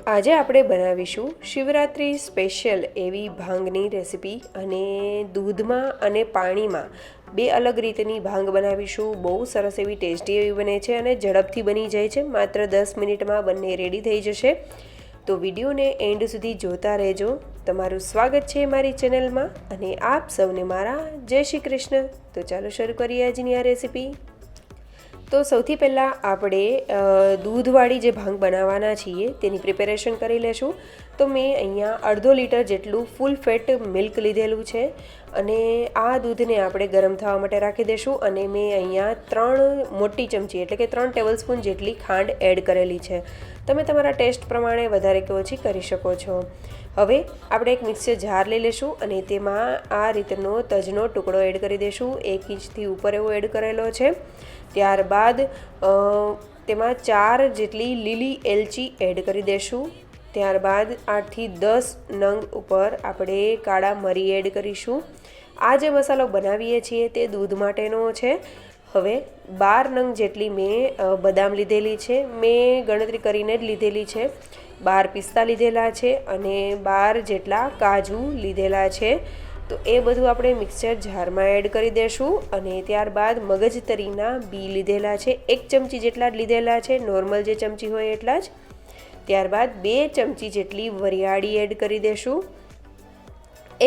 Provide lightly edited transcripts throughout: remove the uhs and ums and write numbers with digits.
આજે આપણે બનાવીશું શિવરાત્રી સ્પેશિયલ એવી ભાંગની રેસીપી અને દૂધમાં અને પાણીમાં બે અલગ રીતની ભાંગ બનાવીશું. બહુ સરસ એવી ટેસ્ટી એવી બને છે અને ઝડપથી બની જાય છે. માત્ર 10 મિનિટમાં બંને રેડી થઈ જશે. તો વિડીયોને એન્ડ સુધી જોતા રહેજો. તમારું સ્વાગત છે મારી ચેનલમાં અને આપ સૌને મારા જય શ્રી કૃષ્ણ. તો ચાલો શરૂ કરીએ આજની આ રેસીપી. તો સૌથી પહેલાં આપણે દૂધવાળી જે ભાંગ બનાવવાના છીએ તેની પ્રિપેરેશન કરી લેશું. તો મેં અહીંયા 1/2 લીટર જેટલું ફૂલ ફેટ મિલ્ક લીધેલું છે અને આ દૂધને આપણે ગરમ થવા માટે રાખી દઈશું. અને મેં અહીંયા 3 મોટી ચમચી એટલે કે 3 ટેબલસ્પૂન જેટલી ખાંડ એડ કરેલી છે. તમે તમારા ટેસ્ટ પ્રમાણે વધારે કે ઓછી કરી શકો છો. હવે આપણે એક મિક્સર જાર લઈ લઈશું અને તેમાં આ રીતનો તજનો ટુકડો એડ કરી દઈશું. 1 ઇંચથી ઉપર એવો એડ કરેલો છે. ત્યારબાદ તેમાં 4 જેટલી લીલી એલચી એડ કરી દઈશું. ત્યારબાદ 8થી 10 નંગ ઉપર આપણે કાળા મરી એડ કરીશું. આ જે મસાલો બનાવીએ છીએ તે દૂધ માટેનો છે. હવે 12 નંગ જેટલી મેં બદામ લીધેલી છે. મેં ગણતરી કરીને જ લીધેલી છે. 12 પિસ્તા લીધેલા છે અને 12 જેટલા કાજુ લીધેલા છે. તો એ બધું આપણે મિક્સર જારમાં એડ કરી દઈશું. અને ત્યારબાદ મગજતરીના બી લીધેલા છે. 1 ચમચી જેટલા જ લીધેલા છે, નોર્મલ જે ચમચી હોય એટલા જ. ત્યારબાદ 2 ચમચી જેટલી વરિયાળી એડ કરી દઈશું.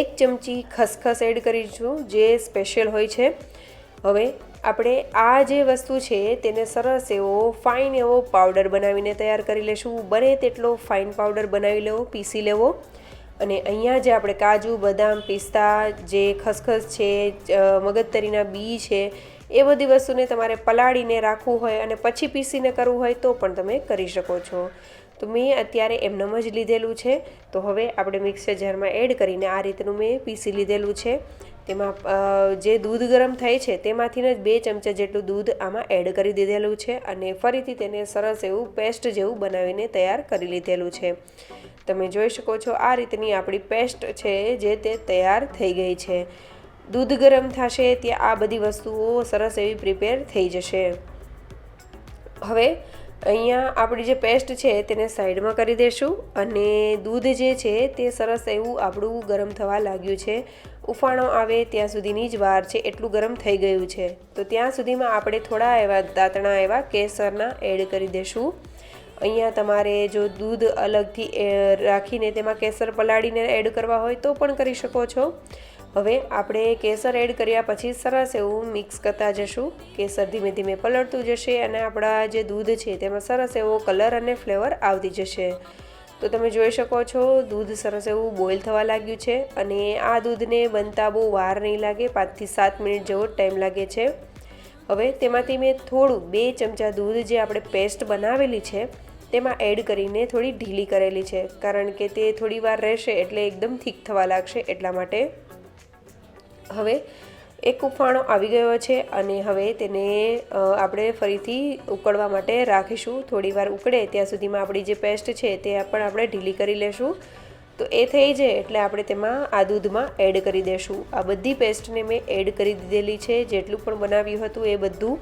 1 ચમચી ખસખસ એડ કરીશું જે સ્પેશિયલ હોય છે. હવે આપણે આ જે વસ્તુ છે તેને સરસ એવો ફાઇન એવો પાવડર બનાવીને તૈયાર કરી લઈશું. બને તેટલો ફાઇન પાવડર બનાવી લેવો, પીસી લેવો. અને અહીંયા જે આપણે કાજુ, બદામ, પિસ્તા, જે ખસખસ છે, મગજતરીના બી છે, એ બધી વસ્તુને તમારે પલાળીને રાખવું હોય અને પછી પીસીને કરવું હોય તો પણ તમે કરી શકો છો. તો મેં અત્યારે એમનેમ જ લીધેલું છે. તો હવે આપણે મિક્સર જારમાં એડ કરીને આ રીતનું મેં પીસી લીધેલું છે. તેમાં જે દૂધ ગરમ થાય છે તેમાંથી જ 2 ચમચા જેટલું દૂધ આમાં એડ કરી દીધેલું છે અને ફરીથી તેને સરસ એવું પેસ્ટ જેવું બનાવીને તૈયાર કરી લીધેલું છે. તમે જોઈ શકો છો આ રીતની આપણી પેસ્ટ છે જે તે તૈયાર થઈ ગઈ છે. દૂધ ગરમ થશે ત્યાં આ બધી વસ્તુઓ સરસ એવી પ્રિપેર થઈ જશે. હવે અહીંયા આપણી જે પેસ્ટ છે તેને સાઈડમાં કરી દઈશું અને દૂધ જે છે તે સરસ એવું આપણું ગરમ થવા લાગ્યું છે. ઉફાણો આવે ત્યાં સુધીની જ વાર છે, એટલું ગરમ થઈ ગયું છે. તો ત્યાં સુધીમાં આપણે થોડા એવા દાંતણા એવા કેસરના એડ કરી દઈશું. અહીંયા તમારે જો દૂધ અલગથી રાખીને તેમાં કેસર પલાળીને એડ કરવા હોય તો પણ કરી શકો છો. હવે આપણે કેસર એડ કર્યા પછી સરસ એવું મિક્સ કરતા જશું. કેસર ધીમે ધીમે પલળતું જશે અને આપણા જે દૂધ છે તેમાં સરસ એવો કલર અને ફ્લેવર આવતી જશે. તો તમે જોઈ શકો છો દૂધ સરસ એવું બોઇલ થવા લાગ્યું છે અને આ દૂધને બનતા બહુ વાર નહીં લાગે, 5થી 7 મિનિટ જેવો ટાઈમ લાગે છે. હવે તેમાંથી મેં થોડું 2 ચમચા દૂધ જે આપણે પેસ્ટ બનાવેલી છે તેમાં એડ કરીને થોડી ઢીલી કરેલી છે, કારણ કે તે થોડી વાર રહેશે એટલે એકદમ થીક થવા લાગશે એટલા માટે. હવે એક ઉફાણો આવી ગયો છે અને હવે તેને આપણે ફરીથી ઉકળવા માટે રાખીશું. થોડી વાર ઉકળે ત્યાં સુધીમાં આપણી જે પેસ્ટ છે તે પણ આપણે ઢીલી કરી લેશું. તો એ થઈ જાય એટલે આપણે તેમાં આ દૂધમાં એડ કરી દઈશું. આ બધી પેસ્ટને મેં એડ કરી દીધેલી છે, જેટલું પણ બનાવ્યું હતું એ બધું.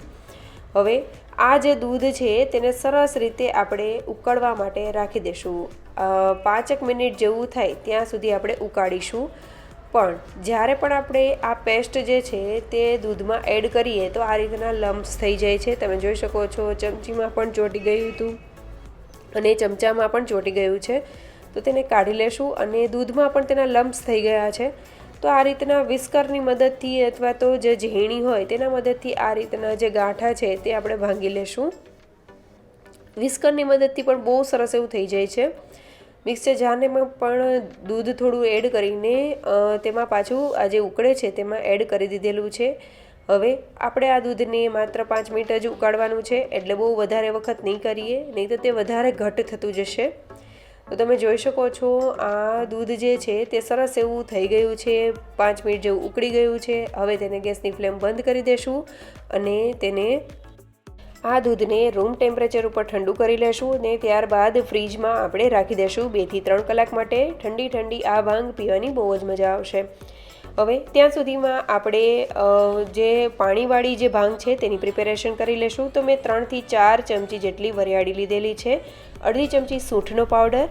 હવે આ જે દૂધ છે તેને સરસ રીતે આપણે ઉકળવા માટે રાખી દઈશું. 5 મિનિટ જેવું થાય ત્યાં સુધી આપણે ઉકાળીશું. પણ જ્યારે પણ આપણે આ પેસ્ટ જે છે તે દૂધમાં એડ કરીએ તો આ રીતના લમ્પ્સ થઈ જાય છે. તમે જોઈ શકો છો ચમચીમાં પણ ચોંટી ગયું હતું અને ચમચામાં પણ ચોંટી ગયું છે. તો તેને કાઢી લેશું અને દૂધમાં પણ તેના લમ્પ્સ થઈ ગયા છે. તો આ રીતના વિસ્કરની મદદથી અથવા તો જે ઝીણી હોય તેના મદદથી આ રીતના જે ગાંઠા છે તે આપણે ભાંગી લેશું. વિસ્કરની મદદથી પણ બહુ સરસ એવું થઈ જાય છે. મિક્સર જારમાં પણ દૂધ થોડું એડ કરીને તેમાં પાછું આ જે ઉકળે છે તેમાં એડ કરી દીધેલું છે. હવે આપણે આ દૂધને માત્ર 5 મિનિટ જ ઉકાળવાનું છે, એટલે બહુ વધારે વખત નહીં કરીએ, નહીં તો તે વધારે ઘટ થતું જશે. તો તમે જોઈ શકો છો આ દૂધ જે છે તે સરસ એવું થઈ ગયું છે. 5 મિનિટ જેવું ઉકળી ગયું છે. હવે તેને ગેસની ફ્લેમ બંધ કરી દઈશું અને તેને આ દૂધને રૂમ ટેમ્પરેચર ઉપર ઠંડુ કરી લેશું અને ત્યારબાદ ફ્રીજમાં આપણે રાખી દઈશું 2 થી 3 કલાક માટે. ઠંડી ઠંડી આ ભાંગ પીવાની બહુ જ મજા આવશે. હવે ત્યાં સુધીમાં આપણે જે પાણીવાળી જે ભાંગ છે તેની પ્રિપેરેશન કરી લેશું. તો મેં 3થી 4 ચમચી જેટલી વરિયાળી લીધેલી છે, અડધી ચમચી સૂંઠનો પાવડર,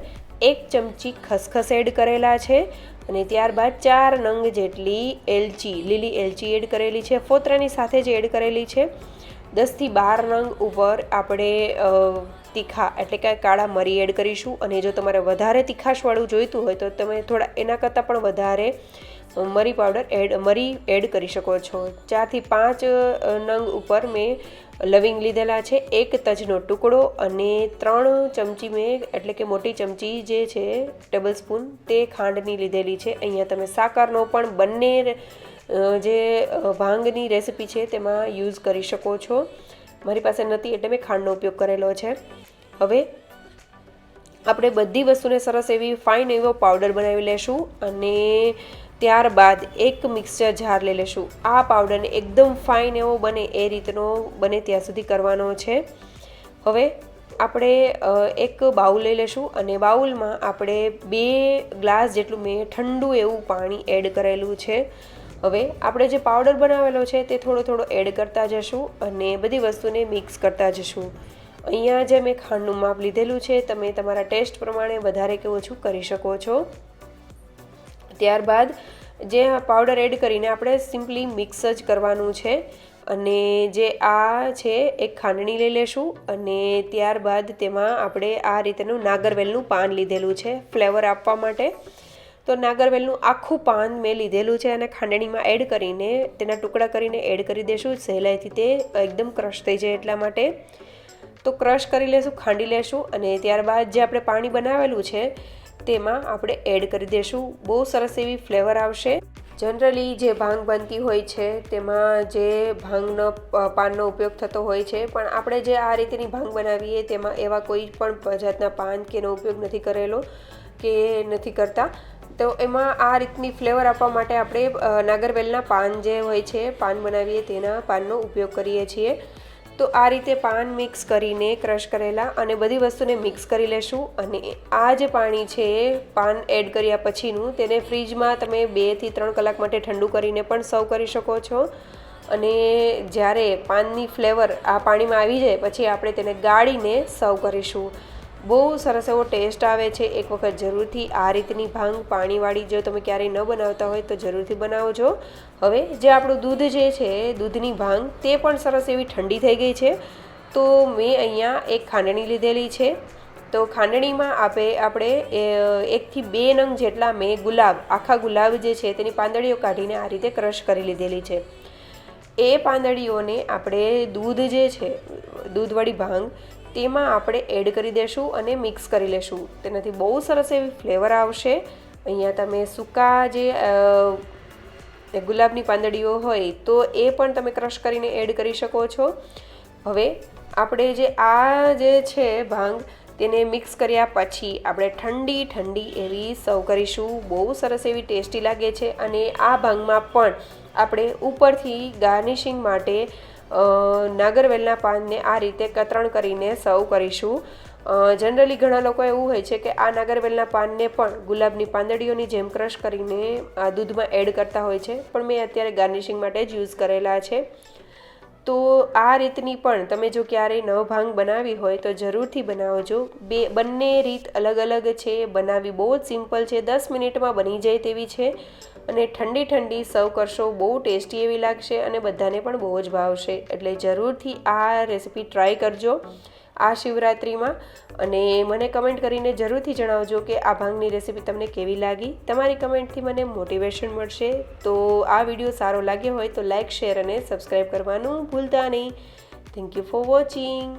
1 ચમચી ખસખસ એડ કરેલા છે અને ત્યારબાદ 4 નંગ જેટલી એલચી, લીલી એલચી એડ કરેલી છે, ફોતરાની સાથે જ એડ કરેલી છે. 10થી 12 નંગ ઉપર આપણે તીખા એટલે કે કાળા મરી એડ કરીશું. અને જો તમારે વધારે તીખાશવાળું જોઈતું હોય તો તમે થોડા એના કરતાં પણ વધારે મરી એડ કરી શકો છો. 4થી 5 નંગ ઉપર મેં લવિંગ લીધેલા છે, 1 તજનો ટુકડો અને 3 ચમચી મેં એટલે કે મોટી ચમચી જે છે ટેબલ સ્પૂન તે ખાંડની લીધેલી છે. અહીંયા તમે સાકરનો પણ બંને જે ભાંગની રેસિપી છે તેમાં યુઝ કરી શકો છો. મારી પાસે નથી એટલે મેં ખાંડનો ઉપયોગ કરેલો છે. હવે આપણે બધી વસ્તુને સરસ એવી ફાઇન એવો પાવડર બનાવી લેશું અને ત્યારબાદ એક મિક્સર જાર લઈ લેશું. આ પાવડરને એકદમ ફાઇન એવો બને એ રીતનો બને ત્યાં સુધી કરવાનો છે. હવે આપણે એક બાઉલ લઈ લેશું અને બાઉલમાં આપણે 2 ગ્લાસ જેટલું મેં ઠંડુ એવું પાણી એડ કરેલું છે. હવે આપણે જે પાવડર બનાવેલો છે તે થોડો એડ કરતા જશું અને બધી વસ્તુને મિક્સ કરતા જશું. અહીંયા જે મેં ખાંડનું માપ લીધેલું છે તમે તમારા ટેસ્ટ પ્રમાણે વધારે કે ઓછું કરી શકો છો. ત્યારબાદ જે પાવડર એડ કરીને આપણે સિમ્પલી મિક્સ જ કરવાનું છે. અને જે આ છે એક ખાંડણી લઈ લેશું અને ત્યારબાદ તેમાં આપણે આ રીતનું નાગરવેલનું પાન લીધેલું છે ફ્લેવર આપવા માટે. તો નાગરવેલનું આખું પાન મેં લીધેલું છે અને ખાંડણીમાં એડ કરીને તેના ટુકડા કરીને એડ કરી દઈશું. સહેલાઈથી તે એકદમ ક્રશ થઈ જાય એટલા માટે. તો ક્રશ કરી લેશું, ખાંડી લેશું અને ત્યારબાદ જે આપણે પાણી બનાવેલું છે તેમાં આપણે એડ કરી દઈશું. બહુ સરસ એવી ફ્લેવર આવશે. જનરલી જે ભાંગ બનતી હોય છે તેમાં જે ભાંગનો પાનનો ઉપયોગ થતો હોય છે, પણ આપણે જે આ રીતની ભાંગ બનાવીએ તેમાં એવા કોઈ પણ જાતના પાન કે એનો ઉપયોગ નથી કરેલો કે નથી કરતા. તો એમાં આ રીતની ફ્લેવર આપવા માટે આપણે નાગરવેલના પાન જે હોય છે, પાન બનાવીએ તેના પાનનો ઉપયોગ કરીએ છીએ. તો આ રીતે પાન મિક્સ કરીને ક્રશ કરેલા અને બધી વસ્તુને મિક્સ કરી લેશું. અને આ જે પાણી છે પાન એડ કર્યા પછીનું તેને ફ્રીજમાં તમે 2થી 3 કલાક માટે ઠંડુ કરીને પણ સર્વ કરી શકો છો. અને જ્યારે પાનની ફ્લેવર આ પાણીમાં આવી જાય પછી આપણે તેને ગાળીને સર્વ કરીશું. બહુ સરસ એવો ટેસ્ટ આવે છે. એક વખત જરૂરથી આ રીતની ભાંગ પાણીવાળી જો તમે ક્યારેય ન બનાવતા હોય તો જરૂરથી બનાવજો. હવે જે આપણું દૂધ જે છે દૂધની ભાંગ તે પણ સરસ એવી ઠંડી થઈ ગઈ છે. તો મેં અહીંયા એક ખાંડણી લીધેલી છે. તો ખાંડણીમાં આપણે 1થી 2 નંગ જેટલા મેં આખા ગુલાબ જે છે તેની પાંદડીઓ કાઢીને આ રીતે ક્રશ કરી લીધેલી છે. એ પાંદડીઓને આપણે દૂધ જે છે દૂધવાળી ભાંગ તેમાં આપણે એડ કરી દઈશું અને મિક્સ કરી લેશું. તેનાથી બહુ સરસ એવી ફ્લેવર આવશે. અહીંયા તમે સૂકા જે ગુલાબની પાંદડીઓ હોય તો એ પણ તમે ક્રશ કરીને એડ કરી શકો છો. હવે આપણે જે છે ભાંગ તેને મિક્સ કર્યા પછી આપણે ઠંડી એવી સર્વ કરીશું. બહુ સરસ એવી ટેસ્ટી લાગે છે. અને આ ભાંગમાં પણ આપણે ઉપરથી ગાર્નિશિંગ માટે નાગરવેલના પાનને આ રીતે કતરણ કરીને સર્વ કરીશું. જનરલી ઘણા લોકો એવું હોય છે કે આ નાગરવેલના પાનને પણ ગુલાબની પાંદડીઓની જેમ ક્રશ કરીને આ દૂધમાં એડ કરતા હોય છે, પણ મેં અત્યારે ગાર્નિશિંગ માટે જ યુઝ કરેલા છે. તો આ રીતની પણ તમે જો ક્યારેય નવ ભાંગ બનાવી હોય તો જરૂરથી બનાવજો. બંને રીત અલગ છે. બનાવવી બહુ જ સિમ્પલ છે, 10 મિનિટમાં બની જાય તેવી છે. અને ઠંડી સર્વ કરશો, બહુ ટેસ્ટી એવી લાગશે અને બધાને પણ બહુ જ ભાવશે. એટલે જરૂરથી આ રેસિપી ટ્રાય કરજો આ શિવરાત્રિમાં. અને મને કમેન્ટ કરીને જરૂરથી જણાવજો કે આ ભાંગની રેસિપી તમને કેવી લાગી. તમારી કમેન્ટથી મને મોટિવેશન મળશે. તો આ વિડીયો સારો લાગ્યો હોય તો લાઇક, શેર અને સબસ્ક્રાઈબ કરવાનું ભૂલતા નહીં. Thank you for watching.